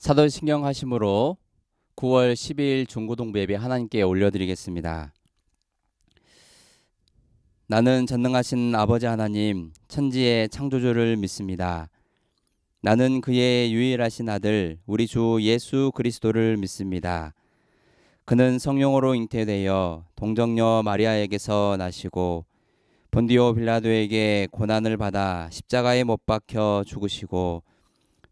사도신경 하심으로 9월 10일 중고동부 예배 하나님께 올려드리겠습니다. 나는 전능하신 아버지 하나님 천지의 창조주를 믿습니다. 나는 그의 유일하신 아들 우리 주 예수 그리스도를 믿습니다. 그는 성령으로 잉태되어 동정녀 마리아에게서 나시고 본디오 빌라도에게 고난을 받아 십자가에 못 박혀 죽으시고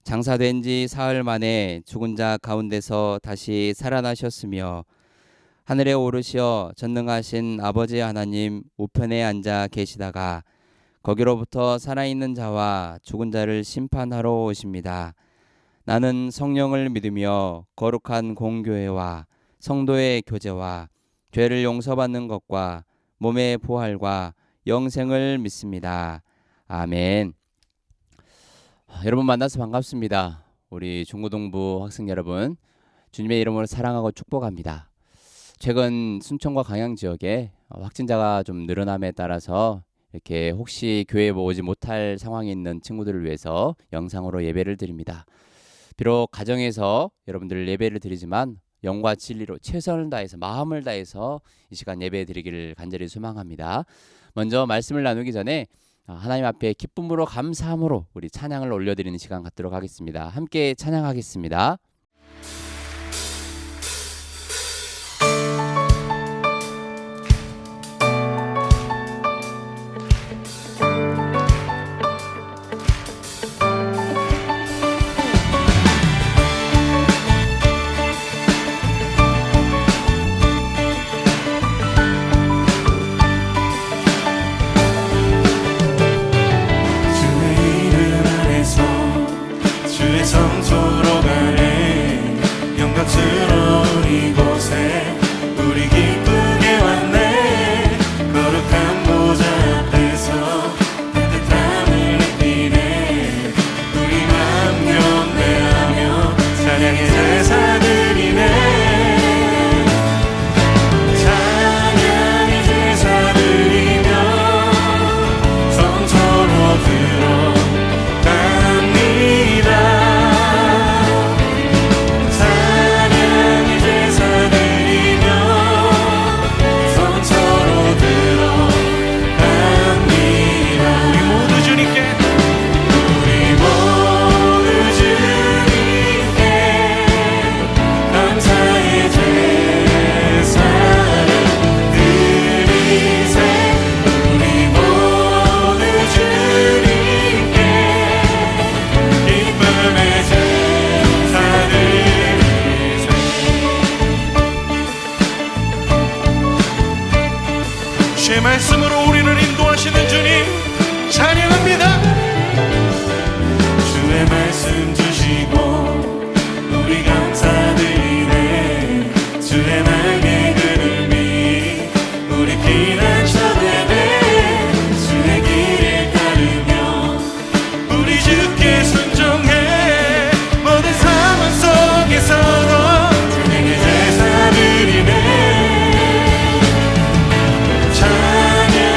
장사된 지 사흘 만에 죽은 자 가운데서 다시 살아나셨으며 하늘에 오르시어 전능하신 아버지 하나님 우편에 앉아 계시다가 거기로부터 살아있는 자와 죽은 자를 심판하러 오십니다. 나는 성령을 믿으며 거룩한 공교회와 성도의 교제와 죄를 용서받는 것과 몸의 부활과 영생을 믿습니다. 아멘. 여러분 만나서 반갑습니다. 우리 중고동부 학생 여러분, 주님의 이름으로 사랑하고 축복합니다. 최근 순천과 강양 지역에 확진자가 좀 늘어남에 따라서 이렇게 혹시 교회에 오지 못할 상황에 있는 친구들을 위해서 영상으로 예배를 드립니다. 비록 가정에서 여러분들 예배를 드리지만 영과 진리로 최선을 다해서 마음을 다해서 이 시간 예배 드리기를 간절히 소망합니다. 먼저 말씀을 나누기 전에 하나님 앞에 기쁨으로 감사함으로 우리 찬양을 올려드리는 시간 갖도록 하겠습니다. 함께 찬양하겠습니다. 성소로 가네 영광스러운 이곳에 우리 기쁘게 왔네 거룩한 보좌 앞에서 따뜻함을 느끼네 우리 마음 경배하며 찬양의 제사드리네 찬양의 제사드리며 성소로 들어갑니다. 주의 말씀으로 우리를 인도하시는 주님 찬양합니다. 주의 말씀 주시고 우리 감사드리네 주의 날개 그늘이 우리 피난처되네 주의 길을 따르며 우리 주께 순종해 모든 상황 속에서도 주님께 제사드리네 찬양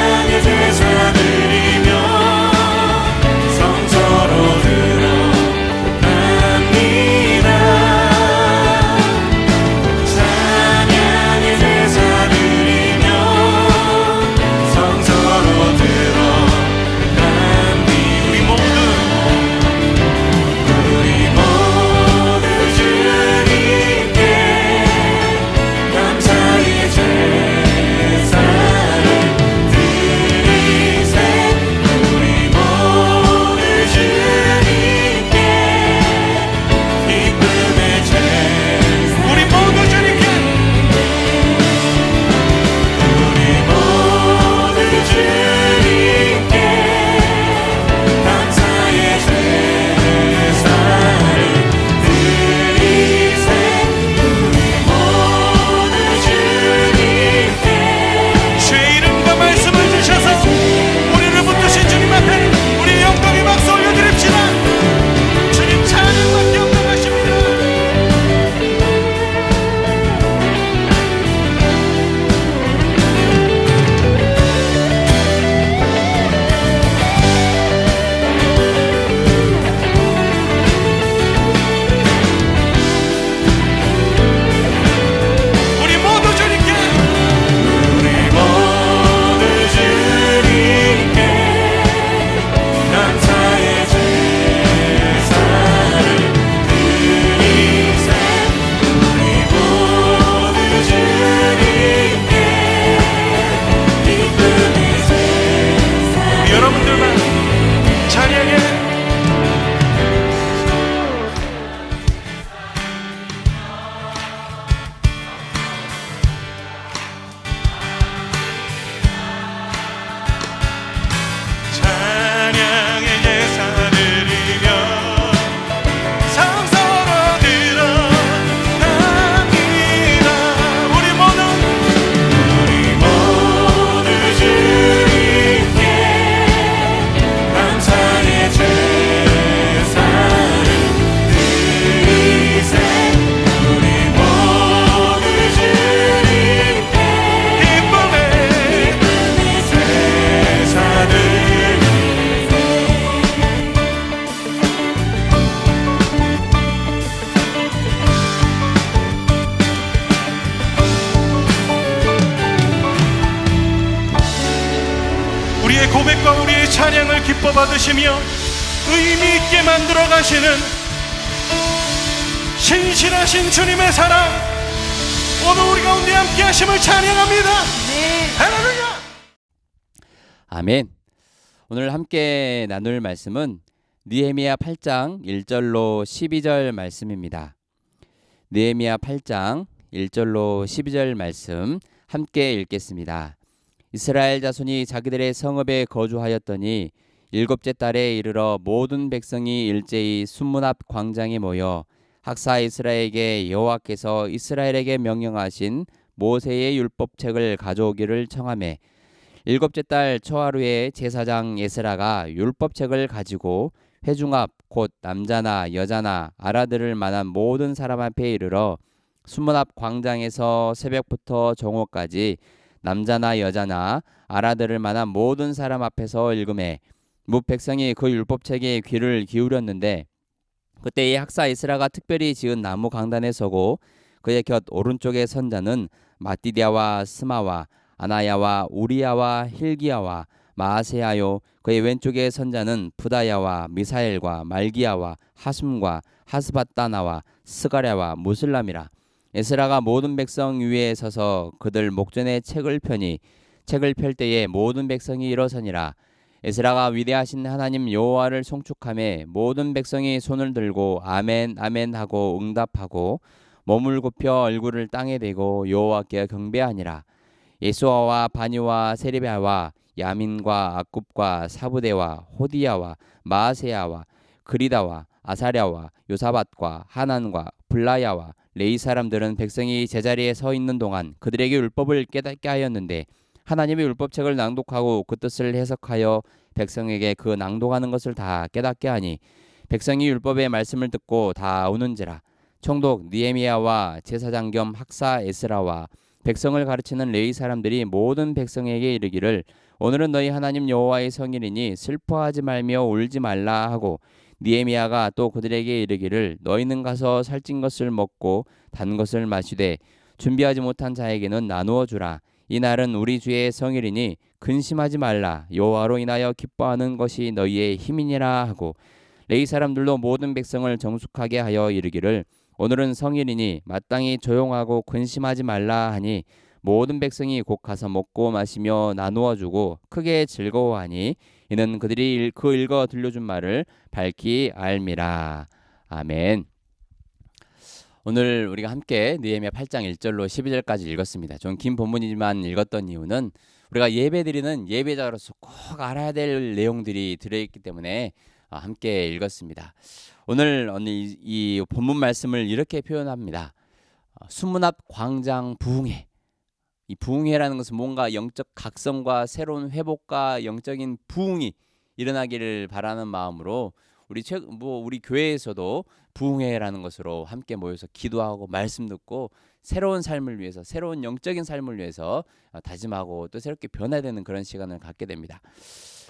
찬양을 기뻐 받으시며 의미 있게 만들어 가시는 신실하신 주님의 사랑, 오늘 우리 가운데 함께 하심을 찬양합니다. 할렐루야. 아멘. 오늘 함께 나눌 말씀은 느헤미야 8장 1절로 12절 말씀입니다. 느헤미야 8장 1절로 12절 말씀 함께 읽겠습니다. 이스라엘 자손이 자기들의 성읍에 거주하였더니 일곱째 달에 이르러 모든 백성이 일제히 순문 앞 광장에 모여 학사 에스라에게 여호와께서 이스라엘에게 명령하신 모세의 율법책을 가져오기를 청하매 일곱째 달 초하루에 제사장 에스라가 율법책을 가지고 회중 앞 곧 남자나 여자나 알아들을 만한 모든 사람 앞에 이르러 순문 앞 광장에서 새벽부터 정오까지 남자나 여자나 알아들을 만한 모든 사람 앞에서 읽음에 뭇 백성이 그 율법책에 귀를 기울였는데 그때 이 학사 에스라가 특별히 지은 나무 강단에 서고 그의 곁 오른쪽에 선 자는 마띠디아와 스마와 아나야와 우리야와 힐기야와 마아세야요 그의 왼쪽에 선 자는 부다야와 미사엘과 말기야와 하숨과 하스바따나와 스가랴와 무슬람이라. 에스라가 모든 백성 위에 서서 그들 목전에 책을 펴니 책을 펼 때에 모든 백성이 일어서니라. 에스라가 위대하신 하나님 여호와를 송축하며 모든 백성이 손을 들고 아멘 아멘 하고 응답하고 몸을 굽혀 얼굴을 땅에 대고 여호와께 경배하니라. 예수아와 바니와 세리베아와 야민과 악굽과 사부대와 호디야와 마아세야와 그리다와 아사랴와 요사밧과 하난과 블라야와 레이 사람들은 백성이 제자리에 서 있는 동안 그들에게 율법을 깨닫게 하였는데 하나님의 율법책을 낭독하고 그 뜻을 해석하여 백성에게 그 낭독하는 것을 다 깨닫게 하니 백성이 율법의 말씀을 듣고 다 우는지라. 총독 느헤미야와 제사장 겸 학사 에스라와 백성을 가르치는 레위 사람들이 모든 백성에게 이르기를 오늘은 너희 하나님 여호와의 성일이니 슬퍼하지 말며 울지 말라 하고 느헤미야가 또 그들에게 이르기를 너희는 가서 살찐 것을 먹고 단 것을 마시되 준비하지 못한 자에게는 나누어 주라. 이 날은 우리 주의 성일이니 근심하지 말라. 여호와로 인하여 기뻐하는 것이 너희의 힘이니라 하고 레위 사람들도 모든 백성을 정숙하게 하여 이르기를 오늘은 성일이니 마땅히 조용하고 근심하지 말라 하니 모든 백성이 곧 가서 먹고 마시며 나누어 주고 크게 즐거워하니 이는 그들이 그 읽어 들려준 말을 밝히 알미라. 아멘. 오늘 우리가 함께 느헤미야 8장 1절로 12절까지 읽었습니다. 좀 긴 본문이지만 읽었던 이유는 우리가 예배드리는 예배자로서 꼭 알아야 될 내용들이 들어있기 때문에 함께 읽었습니다. 오늘 이 본문 말씀을 이렇게 표현합니다. 순문 앞 광장 부흥회. 이 부흥회라는 것은 뭔가 영적 각성과 새로운 회복과 영적인 부흥이 일어나기를 바라는 마음으로 우리 교회에서도 부흥회라는 것으로 함께 모여서 기도하고 말씀 듣고 새로운 삶을 위해서 새로운 영적인 삶을 위해서 다짐하고 또 새롭게 변화되는 그런 시간을 갖게 됩니다.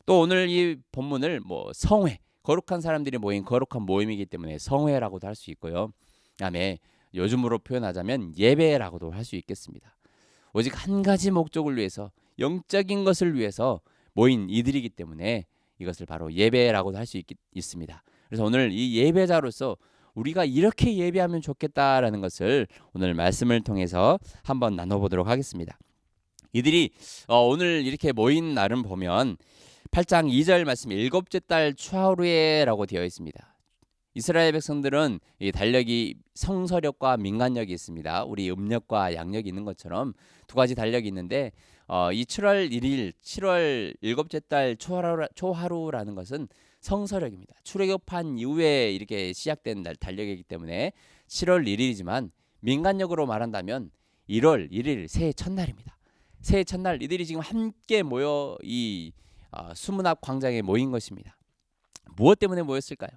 또 오늘 이 본문을 성회, 거룩한 사람들이 모인 거룩한 모임이기 때문에 성회라고도 할 수 있고요. 그다음에 요즘으로 표현하자면 예배라고도 할 수 있겠습니다. 오직 한 가지 목적을 위해서 영적인 것을 위해서 모인 이들이기 때문에 이것을 바로 예배라고도 할 수 있습니다. 그래서 오늘 이 예배자로서 우리가 이렇게 예배하면 좋겠다라는 것을 오늘 말씀을 통해서 한번 나눠보도록 하겠습니다. 이들이 오늘 이렇게 모인 날은 보면 8장 2절 말씀 일곱째 달 초하루에라고 되어 있습니다. 이스라엘 백성들은 이 달력이 성서력과 민간력이 있습니다. 우리 음력과 양력이 있는 것처럼 두 가지 달력이 있는데 이 7월 1일 7월 일곱째 달 초하루라는 것은 성서력입니다. 출애굽한 이후에 이렇게 시작된 달력이기 때문에 7월 1일이지만 민간력으로 말한다면 1월 1일 새해 첫날입니다. 새해 첫날 이들이 지금 함께 모여 이 수문 앞 광장에 모인 것입니다. 무엇 때문에 모였을까요?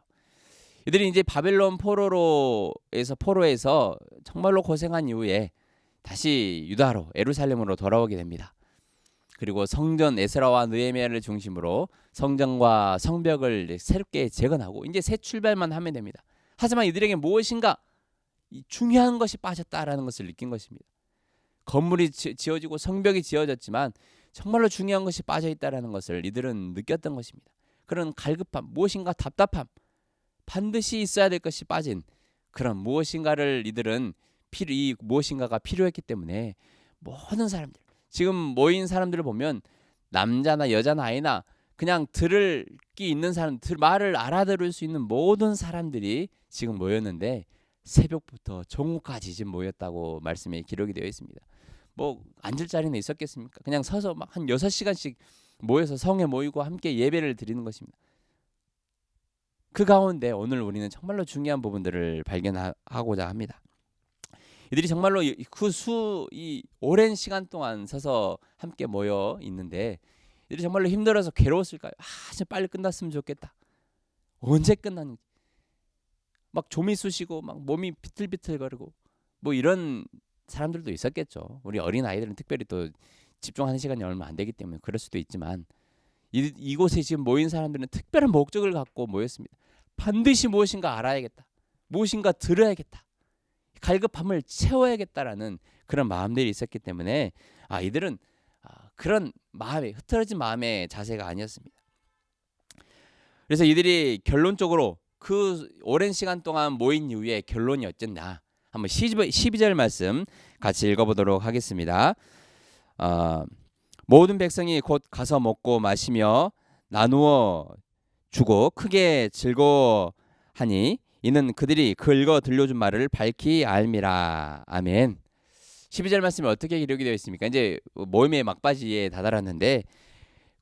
이들이 이제 바벨론 포로에서 정말로 고생한 이후에 다시 유다로 예루살렘으로 돌아오게 됩니다. 그리고 성전 에스라와 느헤미야를 중심으로 성전과 성벽을 새롭게 재건하고 이제 새 출발만 하면 됩니다. 하지만 이들에게 무엇인가 중요한 것이 빠졌다라는 것을 느낀 것입니다. 건물이 지어지고 성벽이 지어졌지만 정말로 중요한 것이 빠져 있다라는 것을 이들은 느꼈던 것입니다. 그런 갈급함, 무엇인가 답답함, 반드시 있어야 될 것이 빠진 그런 무엇인가를 이들은 이 무엇인가가 필요했기 때문에 모든 사람들, 지금 모인 사람들을 보면 남자나 여자나 아이나 그냥 들을 기 있는 사람, 말을 알아들을 수 있는 모든 사람들이 지금 모였는데 새벽부터 정오까지 지금 모였다고 말씀에 기록이 되어 있습니다. 뭐 앉을 자리는 있었겠습니까? 그냥 서서 막 한 6시간씩 모여서 성에 모이고 함께 예배를 드리는 것입니다. 그 가운데 오늘 우리는 정말로 중요한 부분들을 발견하고자 합니다. 이들이 정말로 이 오랜 시간 동안 서서 함께 모여 있는데 이들이 정말로 힘들어서 괴로웠을까요? 진짜 빨리 끝났으면 좋겠다. 언제 끝나는지. 막 좀이 쑤시고 막 몸이 비틀비틀거리고 뭐 이런 사람들도 있었겠죠. 우리 어린 아이들은 특별히 또 집중하는 시간이 얼마 안 되기 때문에 그럴 수도 있지만 이곳에 지금 모인 사람들은 특별한 목적을 갖고 모였습니다. 반드시 무엇인가 알아야겠다. 무엇인가 들어야겠다. 갈급함을 채워야겠다라는 그런 마음들이 있었기 때문에 이들은 그런 마음에 흐트러진 마음의 자세가 아니었습니다. 그래서 이들이 결론적으로 그 오랜 시간 동안 모인 이후에 결론이 어쨌나 한번 12절 말씀 같이 읽어보도록 하겠습니다. 모든 백성이 곧 가서 먹고 마시며 나누어 주고 크게 즐거워하니 이는 그들이 긁어 들려준 말을 밝히 알미라. 아멘. 12절 말씀이 어떻게 기록이 되어 있습니까? 이제 모임의 막바지에 다다랐는데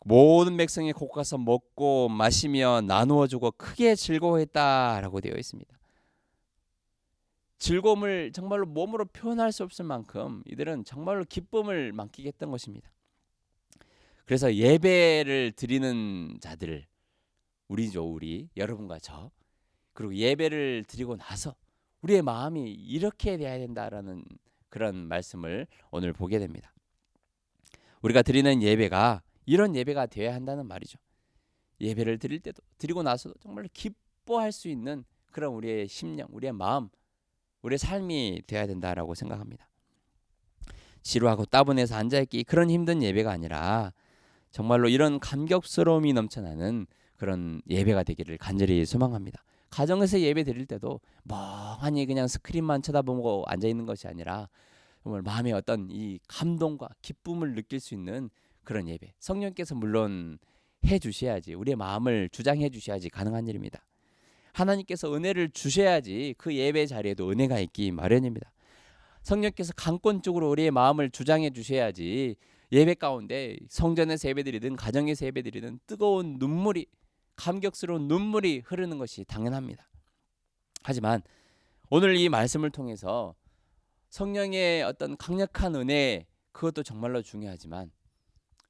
모든 백성이 곧 가서 먹고 마시며 나누어 주고 크게 즐거워했다라고 되어 있습니다. 즐거움을 정말로 몸으로 표현할 수 없을 만큼 이들은 정말로 기쁨을 만끽 했던 것입니다. 그래서 예배를 드리는 자들, 우리 여러분과 저, 그리고 예배를 드리고 나서 우리의 마음이 이렇게 돼야 된다라는 그런 말씀을 오늘 보게 됩니다. 우리가 드리는 예배가 이런 예배가 되어야 한다는 말이죠. 예배를 드릴 때도 드리고 나서도 정말 기뻐할 수 있는 그런 우리의 심령, 우리의 마음, 우리의 삶이 되어야 된다라고 생각합니다. 지루하고 따분해서 앉아있기 그런 힘든 예배가 아니라 정말로 이런 감격스러움이 넘쳐나는 그런 예배가 되기를 간절히 소망합니다. 가정에서 예배 드릴 때도 멍하니 그냥 스크린만 쳐다보고 앉아있는 것이 아니라 정말 마음의 어떤 이 감동과 기쁨을 느낄 수 있는 그런 예배, 성령께서 물론 해주셔야지, 우리의 마음을 주장해 주셔야지 가능한 일입니다. 하나님께서 은혜를 주셔야지 그 예배 자리에도 은혜가 있기 마련입니다. 성령께서 강권적으로 우리의 마음을 주장해 주셔야지 예배 가운데 성전에서 예배드리든 가정에서 예배드리든 뜨거운 눈물이, 감격스러운 눈물이 흐르는 것이 당연합니다. 하지만 오늘 이 말씀을 통해서 성령의 어떤 강력한 은혜, 그것도 정말로 중요하지만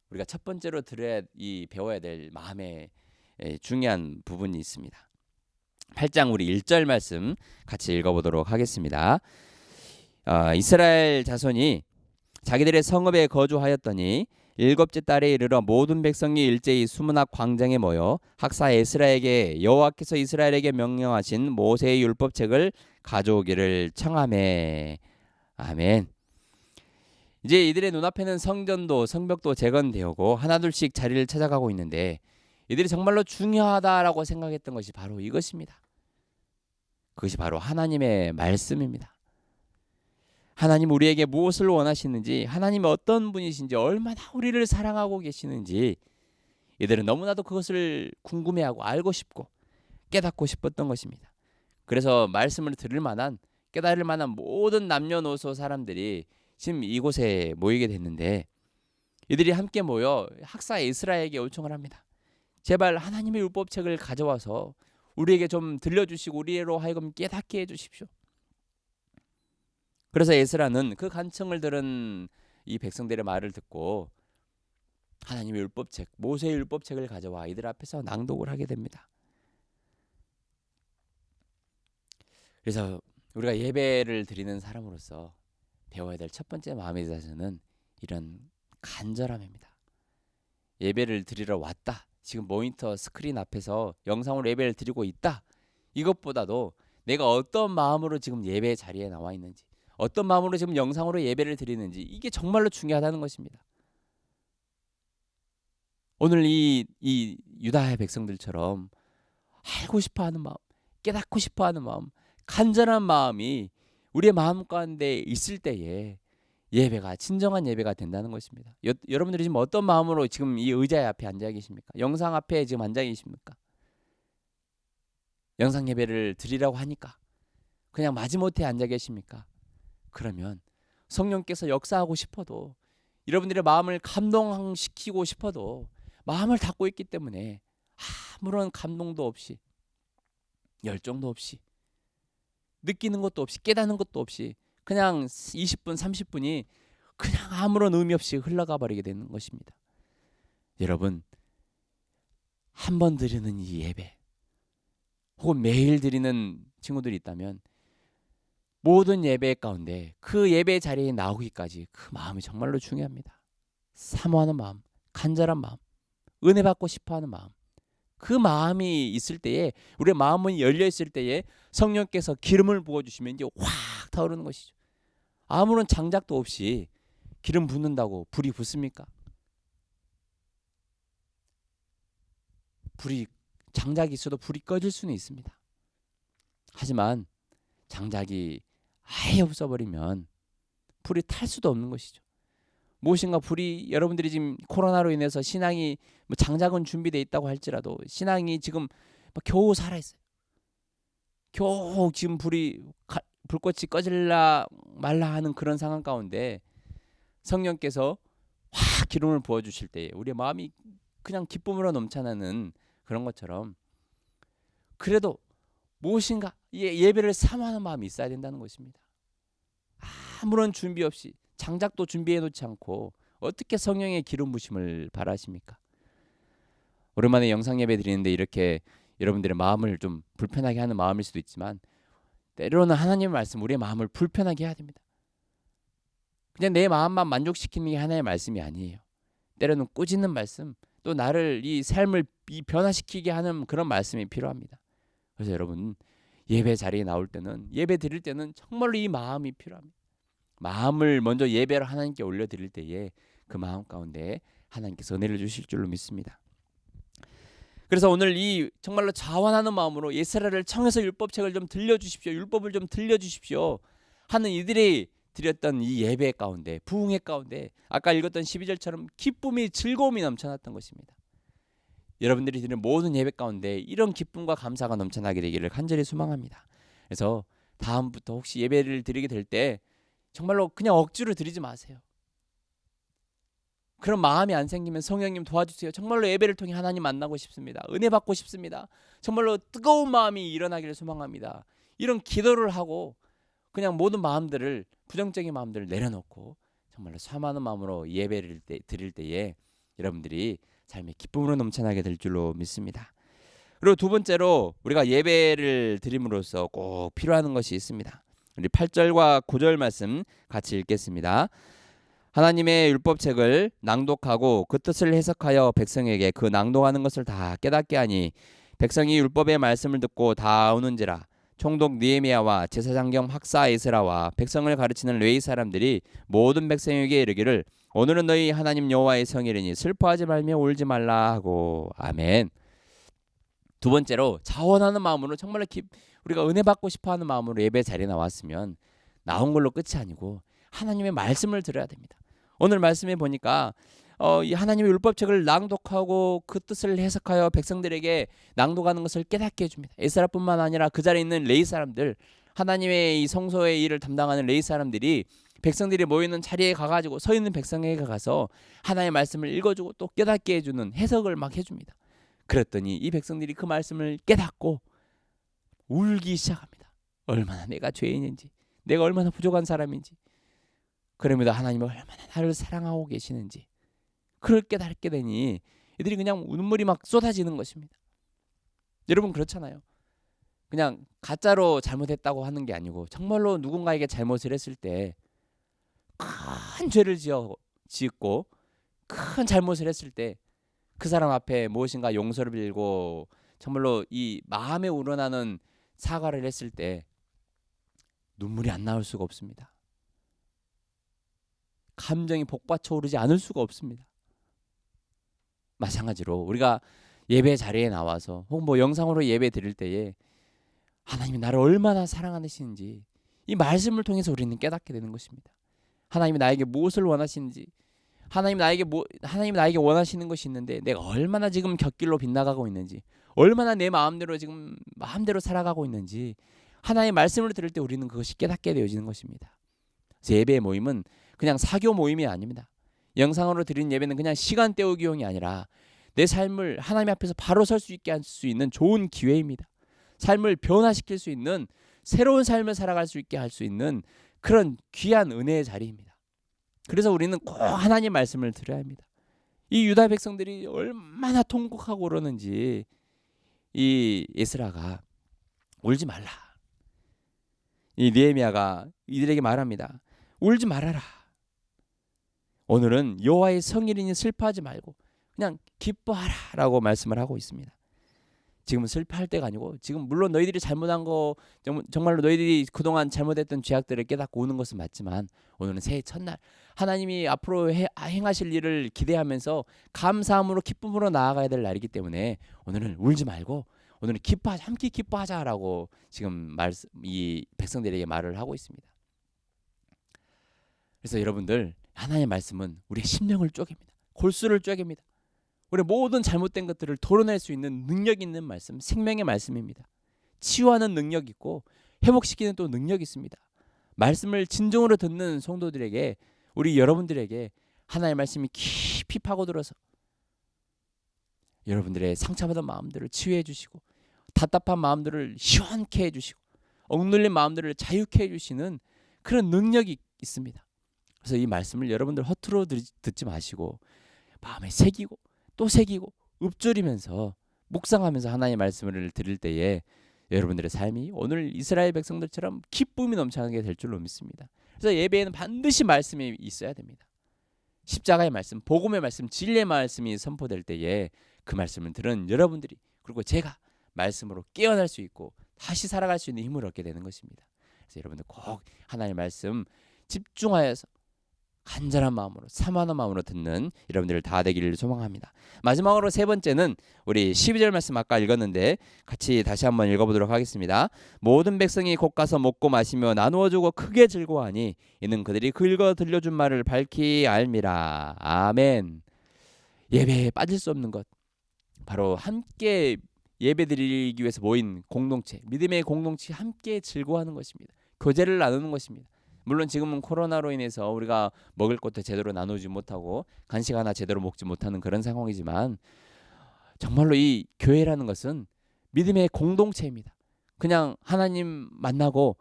우리가 첫 번째로 배워야 될 마음의 중요한 부분이 있습니다. 8장 우리 1절 말씀 같이 읽어보도록 하겠습니다. 이스라엘 자손이 자기들의 성읍에 거주하였더니 7째 달에 이르러 모든 백성이 일제히 수문학 광장에 모여 학사 에스라에게 여호와께서 이스라엘에게 명령하신 모세의 율법책을 가져오기를 청하매. 아멘. 이제 이들의 눈앞에는 성전도 성벽도 재건되었고 하나둘씩 자리를 찾아가고 있는데 이들이 정말로 중요하다라고 생각했던 것이 바로 이것입니다. 그것이 바로 하나님의 말씀입니다. 하나님 우리에게 무엇을 원하시는지, 하나님이 어떤 분이신지, 얼마나 우리를 사랑하고 계시는지 이들은 너무나도 그것을 궁금해하고 알고 싶고 깨닫고 싶었던 것입니다. 그래서 말씀을 들을 만한, 깨달을 만한 모든 남녀노소 사람들이 지금 이곳에 모이게 됐는데 이들이 함께 모여 학사 에스라에게 요청을 합니다. 제발 하나님의 율법책을 가져와서 우리에게 좀 들려주시고 우리로 하여금 깨닫게 해주십시오. 그래서 에스라는 그 간청을 들은 이 백성들의 말을 듣고 하나님의 율법책, 모세의 율법책을 가져와 이들 앞에서 낭독을 하게 됩니다. 그래서 우리가 예배를 드리는 사람으로서 배워야 될 첫 번째 마음의 자세는 이런 간절함입니다. 예배를 드리러 왔다. 지금 모니터 스크린 앞에서 영상으로 예배를 드리고 있다. 이것보다도 내가 어떤 마음으로 지금 예배 자리에 나와 있는지, 어떤 마음으로 지금 영상으로 예배를 드리는지, 이게 정말로 중요하다는 것입니다. 오늘 이 유다의 백성들처럼 알고 싶어하는 마음, 깨닫고 싶어하는 마음, 간절한 마음이 우리의 마음 가운데 있을 때에 예배가 진정한 예배가 된다는 것입니다. 여러분들이 지금 어떤 마음으로 지금 이 의자 앞에 앉아 계십니까? 영상 앞에 지금 앉아 계십니까? 영상 예배를 드리라고 하니까 그냥 마지못해 앉아 계십니까? 그러면 성령께서 역사하고 싶어도, 여러분들의 마음을 감동시키고 싶어도 마음을 닫고 있기 때문에 아무런 감동도 없이, 열정도 없이, 느끼는 것도 없이, 깨닫는 것도 없이 그냥 20분 30분이 그냥 아무런 의미 없이 흘러가 버리게 되는 것입니다. 여러분, 한 번 드리는 이 예배, 혹은 매일 드리는 친구들이 있다면 모든 예배 가운데 그 예배 자리에 나오기까지 그 마음이 정말로 중요합니다. 사모하는 마음, 간절한 마음, 은혜 받고 싶어하는 마음, 그 마음이 있을 때에, 우리의 마음은 열려 있을 때에 성령께서 기름을 부어주시면 이제 확 타오르는 것이죠. 아무런 장작도 없이 기름 붓는다고 불이 붙습니까? 장작이 있어도 불이 꺼질 수는 있습니다. 하지만 장작이 아예 없어버리면 불이 탈 수도 없는 것이죠. 무엇인가 불이, 여러분들이 지금 코로나로 인해서 신앙이 장작은 준비되어 있다고 할지라도 신앙이 지금 겨우 살아있어요. 겨우 지금 불꽃이 꺼질라 말라 하는 그런 상황 가운데 성령께서 확 기름을 부어주실 때에 우리의 마음이 그냥 기쁨으로 넘쳐나는 그런 것처럼, 그래도 무엇인가 예배를 사모하는 마음이 있어야 된다는 것입니다. 아무런 준비 없이, 장작도 준비해 놓지 않고 어떻게 성령의 기름 부심을 바라십니까? 오랜만에 영상 예배 드리는데 이렇게 여러분들의 마음을 좀 불편하게 하는 마음일 수도 있지만, 때로는 하나님의 말씀, 우리의 마음을 불편하게 해야 됩니다. 그냥 내 마음만 만족시키는 게 하나의 말씀이 아니에요. 때로는 꾸짖는 말씀, 또 나를, 이 삶을 변화시키게 하는 그런 말씀이 필요합니다. 그래서 여러분, 예배 자리에 나올 때는, 예배 드릴 때는 정말로 이 마음이 필요합니다. 마음을 먼저 예배를 하나님께 올려드릴 때에 그 마음 가운데 하나님께서 은혜를 주실 줄로 믿습니다. 그래서 오늘 이 정말로 자원하는 마음으로 이스라엘을 청해서 율법책을 좀 들려주십시오, 율법을 좀 들려주십시오 하는 이들이 드렸던 이 예배 가운데, 부흥회 가운데 아까 읽었던 12절처럼 기쁨이, 즐거움이 넘쳐났던 것입니다. 여러분들이 드리는 모든 예배 가운데 이런 기쁨과 감사가 넘쳐나게 되기를 간절히 소망합니다. 그래서 다음부터 혹시 예배를 드리게 될 때 정말로 그냥 억지로 드리지 마세요. 그런 마음이 안 생기면 성령님 도와주세요. 정말로 예배를 통해 하나님 만나고 싶습니다. 은혜 받고 싶습니다. 정말로 뜨거운 마음이 일어나기를 소망합니다. 이런 기도를 하고 그냥 모든 마음들을, 부정적인 마음들을 내려놓고 정말로 사모하는 마음으로 예배를 드릴 때에 여러분들이 삶의 기쁨으로 넘쳐나게 될 줄로 믿습니다. 그리고 두 번째로 우리가 예배를 드림으로써 꼭 필요한 것이 있습니다. 우리 8절과 9절 말씀 같이 읽겠습니다. 하나님의 율법책을 낭독하고 그 뜻을 해석하여 백성에게 그 낭독하는 것을 다 깨닫게 하니 백성이 율법의 말씀을 듣고 다 아우는지라. 총독 느헤미야와 제사장경 학사 에스라와 백성을 가르치는 레위 사람들이 모든 백성에게 이르기를 오늘은 너희 하나님 여호와의 성일이니 슬퍼하지 말며 울지 말라 하고. 아멘. 두 번째로 자원하는 마음으로, 정말로 우리가 은혜 받고 싶어하는 마음으로 예배 자리에 나왔으면 나온 걸로 끝이 아니고 하나님의 말씀을 들어야 됩니다. 오늘 말씀에 보니까 이 하나님의 율법책을 낭독하고 그 뜻을 해석하여 백성들에게 낭독하는 것을 깨닫게 해줍니다. 에스라뿐만 아니라 그 자리에 있는 레위 사람들, 하나님의 이 성소의 일을 담당하는 레위 사람들이 백성들이 모이는 자리에 가가지고 서 있는 백성에게 가서 하나님의 말씀을 읽어주고 또 깨닫게 해주는 해석을 막 해줍니다. 그랬더니 이 백성들이 그 말씀을 깨닫고 울기 시작합니다. 얼마나 내가 죄인인지, 내가 얼마나 부족한 사람인지, 그러면서 하나님이 얼마나 나를 사랑하고 계시는지 그걸 깨닫게 되니 이들이 그냥 눈물이 막 쏟아지는 것입니다. 여러분 그렇잖아요. 그냥 가짜로 잘못했다고 하는 게 아니고 정말로 누군가에게 잘못을 했을 때, 큰 죄를 짓고 큰 잘못을 했을 때 그 사람 앞에 무엇인가 용서를 빌고 정말로 이 마음에 우러나는 사과를 했을 때 눈물이 안 나올 수가 없습니다. 감정이 복받쳐 오르지 않을 수가 없습니다. 마찬가지로 우리가 예배 자리에 나와서 혹은 뭐 영상으로 예배 드릴 때에 하나님이 나를 얼마나 사랑하시는지 이 말씀을 통해서 우리는 깨닫게 되는 것입니다. 하나님이 나에게 무엇을 원하시는지, 하나님 나에게 원하시는 것이 있는데 내가 얼마나 지금 곁길로 빗나가고 있는지, 얼마나 내 마음대로 지금 마음대로 살아가고 있는지 하나님의 말씀을 들을 때 우리는 그것이 깨닫게 되어지는 것입니다. 그래서 예배의 모임은 그냥 사교 모임이 아닙니다. 영상으로 드린 예배는 그냥 시간 때우기용이 아니라 내 삶을 하나님 앞에서 바로 설 수 있게 할 수 있는 좋은 기회입니다. 삶을 변화시킬 수 있는 새로운 삶을 살아갈 수 있게 할 수 있는 그런 귀한 은혜의 자리입니다. 그래서 우리는 꼭 하나님 말씀을 들어야 합니다. 이 유다 백성들이 얼마나 통곡하고 그러는지 이 에스라가 울지 말라. 이 느헤미야가 이들에게 말합니다. 울지 말아라. 오늘은 여호와의 성일이니 슬퍼하지 말고 그냥 기뻐하라라고 말씀을 하고 있습니다. 지금은 슬퍼할 때가 아니고 지금 물론 너희들이 잘못한 거 정말로 너희들이 그동안 잘못했던 죄악들을 깨닫고 우는 것은 맞지만 오늘은 새해 첫날 하나님이 앞으로 행하실 일을 기대하면서 감사함으로 기쁨으로 나아가야 될 날이기 때문에 오늘은 울지 말고 오늘은 함께 기뻐하자라고 지금 이 백성들에게 말을 하고 있습니다. 그래서 여러분들 하나님의 말씀은 우리의 심령을 쪼갭니다. 골수를 쪼갭니다. 우리 모든 잘못된 것들을 도려낼 수 있는 능력 있는 말씀, 생명의 말씀입니다. 치유하는 능력이 있고 회복시키는 또 능력이 있습니다. 말씀을 진정으로 듣는 성도들에게 우리 여러분들에게 하나님의 말씀이 깊이 파고들어서 여러분들의 상처받은 마음들을 치유해 주시고 답답한 마음들을 시원케 해주시고 억눌린 마음들을 자유케 해주시는 그런 능력이 있습니다. 그래서 이 말씀을 여러분들 허투루 듣지 마시고 마음에 새기고 또 새기고 읊조리면서 묵상하면서 하나님의 말씀을 들을 때에 여러분들의 삶이 오늘 이스라엘 백성들처럼 기쁨이 넘쳐나게 될 줄로 믿습니다. 그래서 예배에는 반드시 말씀이 있어야 됩니다. 십자가의 말씀, 복음의 말씀, 진리의 말씀이 선포될 때에 그 말씀을 들은 여러분들이 그리고 제가 말씀으로 깨어날 수 있고 다시 살아갈 수 있는 힘을 얻게 되는 것입니다. 그래서 여러분들 꼭 하나님의 말씀 집중하여서 간절한 마음으로 사모하는 마음으로 듣는 여러분들 다 되기를 소망합니다. 마지막으로 세 번째는 우리 12절 말씀 아까 읽었는데 같이 다시 한번 읽어보도록 하겠습니다. 모든 백성이 곧 가서 먹고 마시며 나누어주고 크게 즐거워하니 이는 그들이 긁어 들려준 말을 밝히 알미라. 아멘. 예배에 빠질 수 없는 것 바로 함께 예배드리기 위해서 모인 공동체, 믿음의 공동체 함께 즐거워하는 것입니다. 교제를 나누는 것입니다. 물론 지금은 코로나로 인해서 우리가 먹을 것도 제대로 나누지 못하고 간식 하나 제대로 먹지 못하는 그런 상황이지만 정말로 이 교회라는 것은 믿음의 공동체입니다. 그냥 하나님 만나고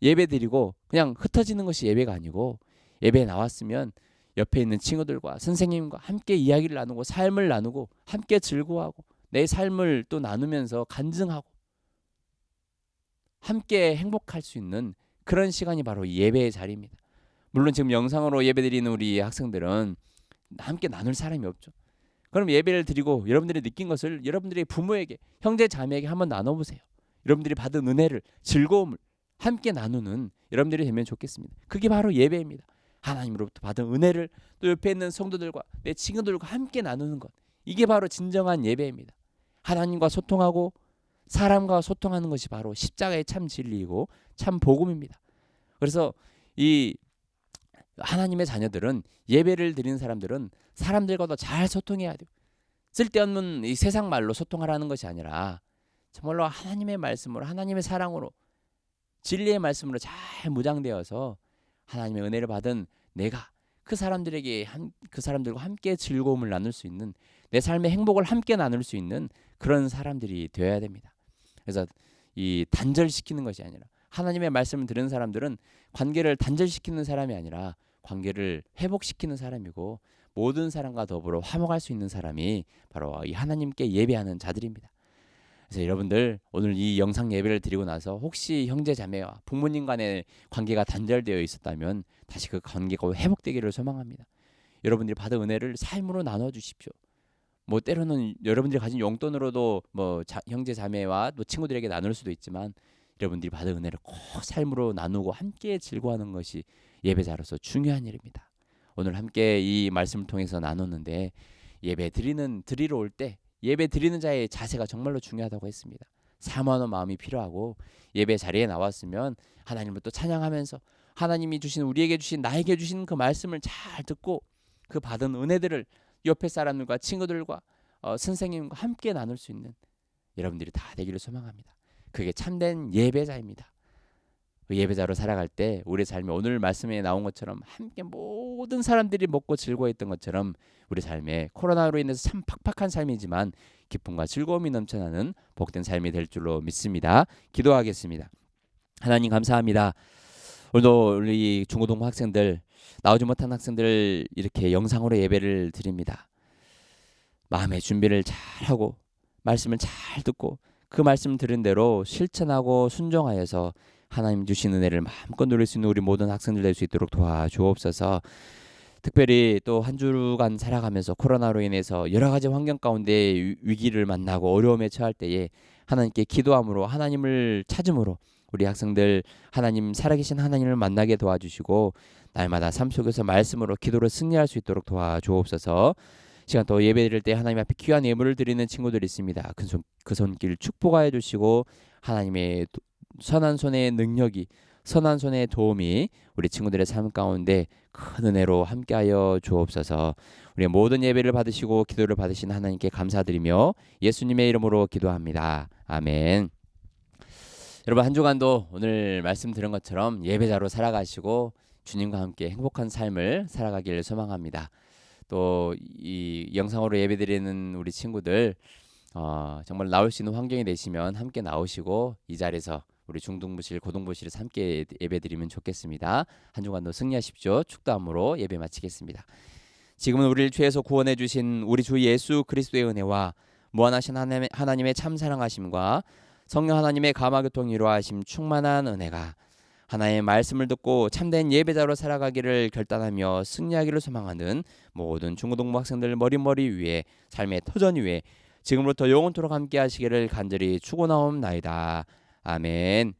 예배드리고 그냥 흩어지는 것이 예배가 아니고 예배에 나왔으면 옆에 있는 친구들과 선생님과 함께 이야기를 나누고 삶을 나누고 함께 즐거워하고 내 삶을 또 나누면서 간증하고 함께 행복할 수 있는 그런 시간이 바로 예배의 자리입니다. 물론 지금 영상으로 예배드리는 우리 학생들은 함께 나눌 사람이 없죠. 그럼 예배를 드리고 여러분들이 느낀 것을 여러분들의 부모에게, 형제 자매에게 한번 나눠보세요. 여러분들이 받은 은혜를, 즐거움을 함께 나누는 여러분들이 되면 좋겠습니다. 그게 바로 예배입니다. 하나님으로부터 받은 은혜를 또 옆에 있는 성도들과 내 친구들과 함께 나누는 것, 이게 바로 진정한 예배입니다. 하나님과 소통하고 사람과 소통하는 것이 바로 십자가의 참 진리이고 참 복음입니다. 그래서 이 하나님의 자녀들은 예배를 드리는 사람들은 사람들과 더 잘 소통해야 돼요. 쓸데없는 이 세상 말로 소통하라는 것이 아니라 정말로 하나님의 말씀으로 하나님의 사랑으로 진리의 말씀으로 잘 무장되어서 하나님의 은혜를 받은 내가 그 사람들과 함께 즐거움을 나눌 수 있는 내 삶의 행복을 함께 나눌 수 있는 그런 사람들이 되어야 됩니다. 그래서 이 단절시키는 것이 아니라 하나님의 말씀을 들은 사람들은 관계를 단절시키는 사람이 아니라 관계를 회복시키는 사람이고 모든 사람과 더불어 화목할 수 있는 사람이 바로 이 하나님께 예배하는 자들입니다. 그래서 여러분들 오늘 이 영상 예배를 드리고 나서 혹시 형제 자매와 부모님 간의 관계가 단절되어 있었다면 다시 그 관계가 회복되기를 소망합니다. 여러분들이 받은 은혜를 삶으로 나눠 주십시오. 뭐 때로는 여러분들이 가진 용돈으로도 뭐 형제 자매와 또 친구들에게 나눌 수도 있지만 여러분들이 받은 은혜를 꼭 삶으로 나누고 함께 즐거워하는 것이 예배자로서 중요한 일입니다. 오늘 함께 이 말씀을 통해서 나눴는데 드리러 올 때 예배 드리는 자의 자세가 정말로 중요하다고 했습니다. 사모하는 마음이 필요하고 예배 자리에 나왔으면 하나님을 또 찬양하면서 하나님이 주신 우리에게 주신 나에게 주신 그 말씀을 잘 듣고 그 받은 은혜들을 옆에 사람들과 친구들과 선생님과 함께 나눌 수 있는 여러분들이 다 되기를 소망합니다. 그게 참된 예배자입니다. 그 예배자로 살아갈 때 우리 삶이 오늘 말씀에 나온 것처럼 함께 모든 사람들이 먹고 즐거워했던 것처럼 우리 삶에 코로나로 인해서 참 팍팍한 삶이지만 기쁨과 즐거움이 넘쳐나는 복된 삶이 될 줄로 믿습니다. 기도하겠습니다. 하나님 감사합니다. 오늘도 우리 중고등부 학생들, 나오지 못한 학생들 이렇게 영상으로 예배를 드립니다. 마음의 준비를 잘하고 말씀을 잘 듣고 그 말씀 들은 대로 실천하고 순종하여서 하나님 주신 은혜를 마음껏 누릴 수 있는 우리 모든 학생들 될 수 있도록 도와주옵소서. 특별히 또 한 주간 살아가면서 코로나로 인해서 여러 가지 환경 가운데 위기를 만나고 어려움에 처할 때에 하나님께 기도함으로 하나님을 찾음으로 우리 학생들 하나님 살아계신 하나님을 만나게 도와주시고 날마다 삶 속에서 말씀으로 기도로 승리할 수 있도록 도와주옵소서. 시간 또 예배 드릴 때 하나님 앞에 귀한 예물을 드리는 친구들이 있습니다. 그 손길 축복하여 주시고 하나님의 선한 손의 능력이 선한 손의 도움이 우리 친구들의 삶 가운데 큰 은혜로 함께하여 주옵소서. 우리 모든 예배를 받으시고 기도를 받으신 하나님께 감사드리며 예수님의 이름으로 기도합니다. 아멘. 여러분 한 주간도 오늘 말씀 들은 것처럼 예배자로 살아가시고 주님과 함께 행복한 삶을 살아가기를 소망합니다. 또 이 영상으로 예배드리는 우리 친구들 정말 나올 수 있는 환경이 되시면 함께 나오시고 이 자리에서 우리 중등부실, 고등부실에서 함께 예배드리면 좋겠습니다. 한 주간도 승리하십시오. 축도함으로 예배 마치겠습니다. 지금은 우리를 죄에서 구원해 주신 우리 주 예수 그리스도의 은혜와 무한하신 하나님의 참 사랑하심과 성령 하나님의 감화교통 이루하심 충만한 은혜가 하나님의 말씀을 듣고 참된 예배자로 살아가기를 결단하며 승리하기를 소망하는 모든 중고등부 학생들 머리 위에 삶의 터전 위에 지금부터 영원토록 함께 하시기를 간절히 축원하옵나이다. 아멘.